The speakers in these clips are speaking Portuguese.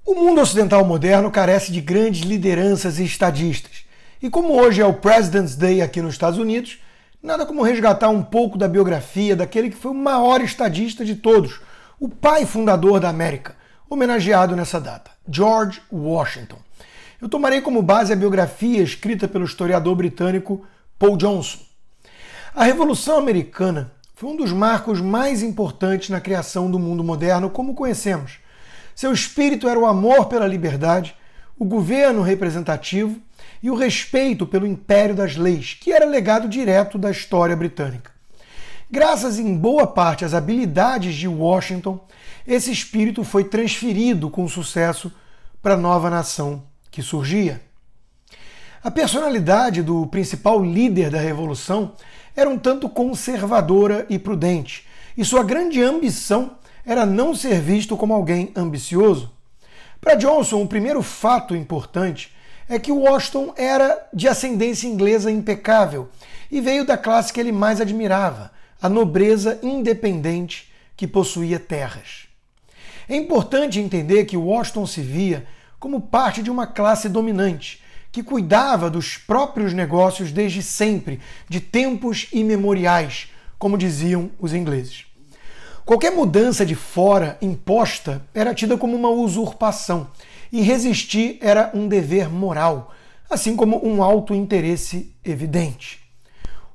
O mundo ocidental moderno carece de grandes lideranças e estadistas. E como hoje é o President's Day aqui nos Estados Unidos, nada como resgatar um pouco da biografia daquele que foi o maior estadista de todos, o pai fundador da América, homenageado nessa data, George Washington. Eu tomarei como base a biografia escrita pelo historiador britânico Paul Johnson. A Revolução Americana foi um dos marcos mais importantes na criação do mundo moderno como conhecemos. Seu espírito era o amor pela liberdade, o governo representativo e o respeito pelo império das leis, que era legado direto da história britânica. Graças em boa parte às habilidades de Washington, esse espírito foi transferido com sucesso para a nova nação que surgia. A personalidade do principal líder da Revolução era um tanto conservadora e prudente, e sua grande ambição era não ser visto como alguém ambicioso. Para Johnson, o primeiro fato importante é que Washington era de ascendência inglesa impecável e veio da classe que ele mais admirava, a nobreza independente que possuía terras. É importante entender que Washington se via como parte de uma classe dominante, que cuidava dos próprios negócios desde sempre, de tempos imemoriais, como diziam os ingleses. Qualquer mudança de fora imposta era tida como uma usurpação, e resistir era um dever moral, assim como um alto interesse evidente.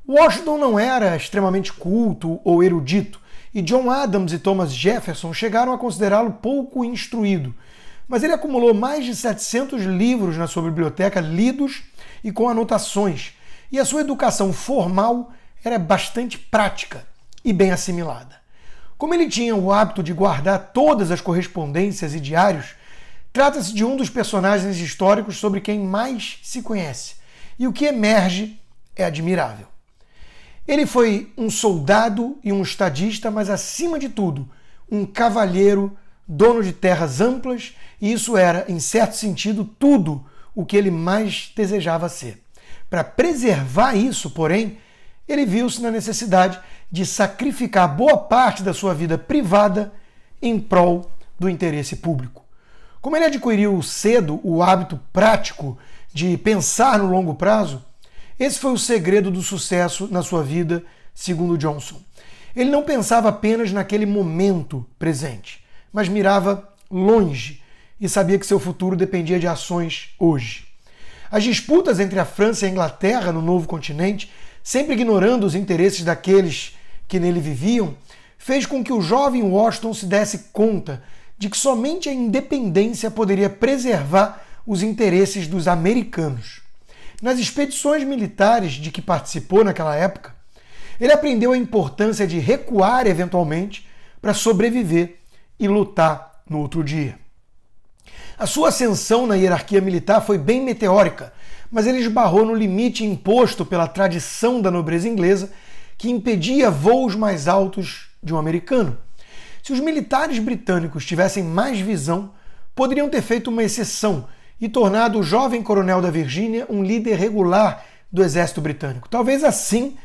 Washington não era extremamente culto ou erudito, e John Adams e Thomas Jefferson chegaram a considerá-lo pouco instruído, mas ele acumulou mais de 700 livros na sua biblioteca lidos e com anotações, e a sua educação formal era bastante prática e bem assimilada. Como ele tinha o hábito de guardar todas as correspondências e diários, trata-se de um dos personagens históricos sobre quem mais se conhece, e o que emerge é admirável. Ele foi um soldado e um estadista, mas acima de tudo, um cavalheiro, dono de terras amplas, e isso era, em certo sentido, tudo o que ele mais desejava ser. Para preservar isso, porém, ele viu-se na necessidade de sacrificar boa parte da sua vida privada em prol do interesse público. Como ele adquiriu cedo o hábito prático de pensar no longo prazo, esse foi o segredo do sucesso na sua vida, segundo Johnson. Ele não pensava apenas naquele momento presente, mas mirava longe e sabia que seu futuro dependia de ações hoje. As disputas entre a França e a Inglaterra no novo continente, sempre ignorando os interesses daqueles que nele viviam, fez com que o jovem Washington se desse conta de que somente a independência poderia preservar os interesses dos americanos. Nas expedições militares de que participou naquela época, ele aprendeu a importância de recuar eventualmente para sobreviver e lutar no outro dia. A sua ascensão na hierarquia militar foi bem meteórica, mas ele esbarrou no limite imposto pela tradição da nobreza inglesa, que impedia voos mais altos de um americano. Se os militares britânicos tivessem mais visão, poderiam ter feito uma exceção e tornado o jovem coronel da Virgínia um líder regular do exército britânico. Talvez assim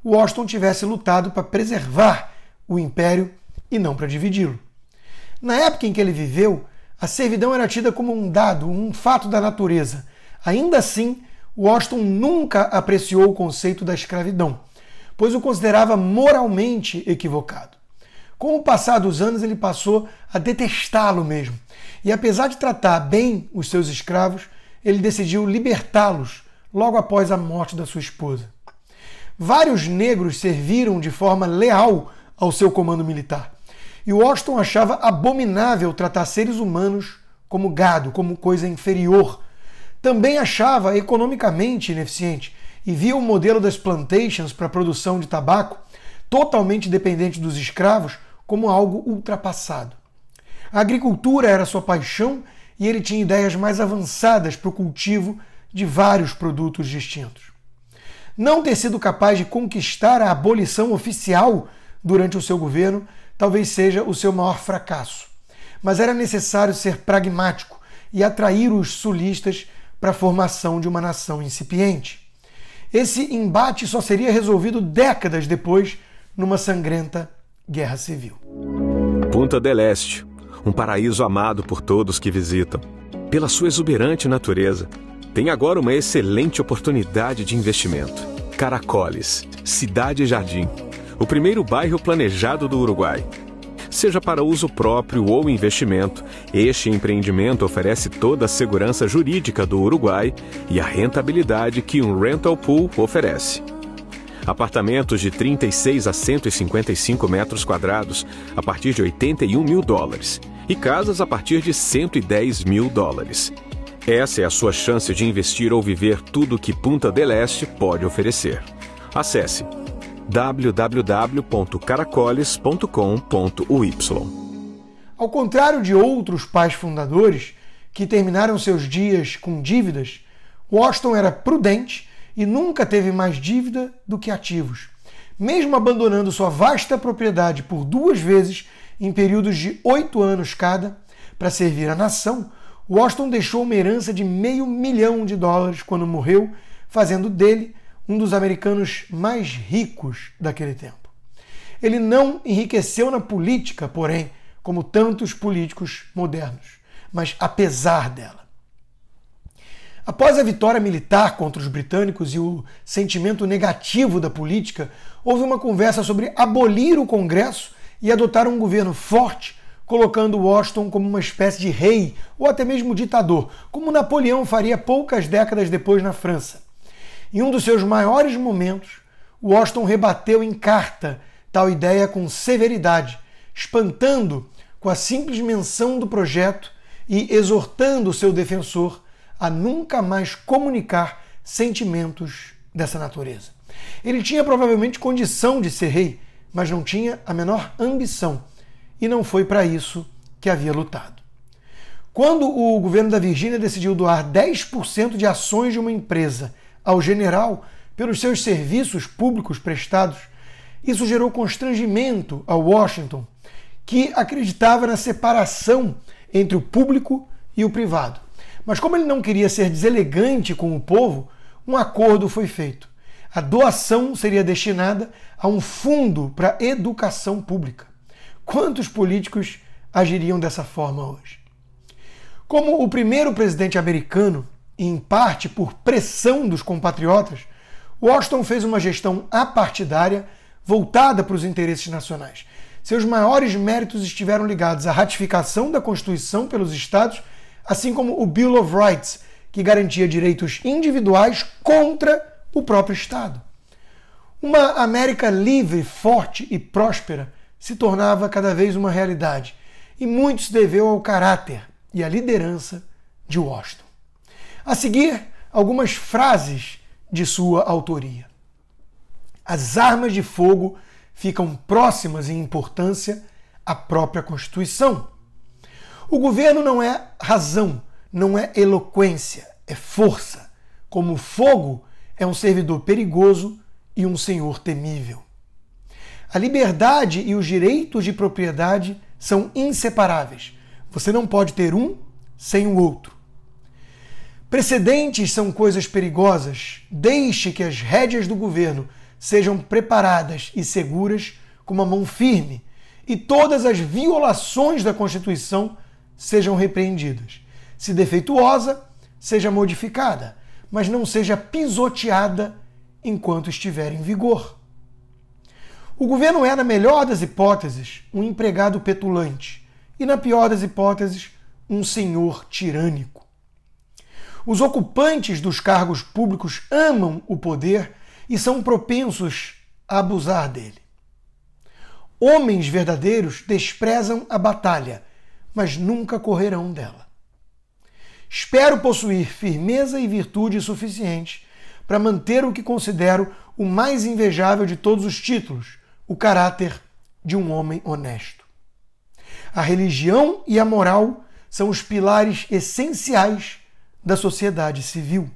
Washington tivesse lutado para preservar o império e não para dividi-lo. Na época em que ele viveu, a servidão era tida como um dado, um fato da natureza. Ainda assim, Washington nunca apreciou o conceito da escravidão, pois o considerava moralmente equivocado. Com o passar dos anos, ele passou a detestá-lo mesmo. E apesar de tratar bem os seus escravos, ele decidiu libertá-los logo após a morte da sua esposa. Vários negros serviram de forma leal ao seu comando militar. E Washington achava abominável tratar seres humanos como gado, como coisa inferior. Também achava economicamente ineficiente e via o modelo das plantations para a produção de tabaco, totalmente dependente dos escravos, como algo ultrapassado. A agricultura era sua paixão e ele tinha ideias mais avançadas para o cultivo de vários produtos distintos. Não ter sido capaz de conquistar a abolição oficial durante o seu governo talvez seja o seu maior fracasso. Mas era necessário ser pragmático e atrair os sulistas para a formação de uma nação incipiente. Esse embate só seria resolvido décadas depois, numa sangrenta guerra civil. Punta del Este, um paraíso amado por todos que visitam. Pela sua exuberante natureza, tem agora uma excelente oportunidade de investimento. Caracoles, Cidade Jardim, o primeiro bairro planejado do Uruguai. Seja para uso próprio ou investimento, este empreendimento oferece toda a segurança jurídica do Uruguai e a rentabilidade que um rental pool oferece. Apartamentos de 36 a 155 metros quadrados a partir de $81 mil e casas a partir de $110 mil. Essa é a sua chance de investir ou viver tudo que Punta del Este pode oferecer. Acesse www.caracoles.com.uy. Ao contrário de outros pais fundadores que terminaram seus dias com dívidas, Washington era prudente e nunca teve mais dívida do que ativos. Mesmo abandonando sua vasta propriedade por 2 vezes em períodos de 8 anos cada para servir a nação, Washington deixou uma herança de $500 milhão quando morreu, fazendo dele um dos americanos mais ricos daquele tempo. Ele não enriqueceu na política, porém, como tantos políticos modernos, mas apesar dela. Após a vitória militar contra os britânicos e o sentimento negativo da política, houve uma conversa sobre abolir o Congresso e adotar um governo forte, colocando Washington como uma espécie de rei ou até mesmo ditador, como Napoleão faria poucas décadas depois na França. Em um dos seus maiores momentos, Washington rebateu em carta tal ideia com severidade, espantando com a simples menção do projeto e exortando seu defensor a nunca mais comunicar sentimentos dessa natureza. Ele tinha provavelmente condição de ser rei, mas não tinha a menor ambição, e não foi para isso que havia lutado. Quando o governo da Virgínia decidiu doar 10% de ações de uma empresa ao general pelos seus serviços públicos prestados, isso gerou constrangimento a Washington, que acreditava na separação entre o público e o privado. Mas como ele não queria ser deselegante com o povo, um acordo foi feito. A doação seria destinada a um fundo para educação pública. Quantos políticos agiriam dessa forma hoje? Como o primeiro presidente americano, e em parte por pressão dos compatriotas, Washington fez uma gestão apartidária voltada para os interesses nacionais. Seus maiores méritos estiveram ligados à ratificação da Constituição pelos estados, assim como o Bill of Rights, que garantia direitos individuais contra o próprio Estado. Uma América livre, forte e próspera se tornava cada vez uma realidade, e muito se deveu ao caráter e à liderança de Washington. A seguir, algumas frases de sua autoria. As armas de fogo ficam próximas em importância à própria Constituição. O governo não é razão, não é eloquência, é força. Como o fogo é um servidor perigoso e um senhor temível. A liberdade e os direitos de propriedade são inseparáveis. Você não pode ter um sem o outro. Precedentes são coisas perigosas. Deixe que as rédeas do governo sejam preparadas e seguras com uma mão firme, e todas as violações da Constituição sejam repreendidas. Se defeituosa, seja modificada, mas não seja pisoteada enquanto estiver em vigor. O governo é, na melhor das hipóteses, um empregado petulante e, na pior das hipóteses, um senhor tirânico. Os ocupantes dos cargos públicos amam o poder e são propensos a abusar dele. Homens verdadeiros desprezam a batalha, mas nunca correrão dela. Espero possuir firmeza e virtude suficientes para manter o que considero o mais invejável de todos os títulos, o caráter de um homem honesto. A religião e a moral são os pilares essenciais da sociedade civil.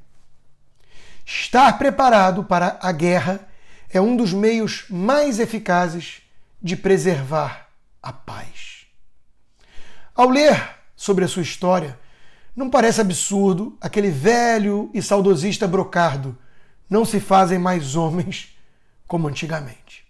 Estar preparado para a guerra é um dos meios mais eficazes de preservar a paz. Ao ler sobre a sua história, não parece absurdo aquele velho e saudosista brocardo: não se fazem mais homens como antigamente.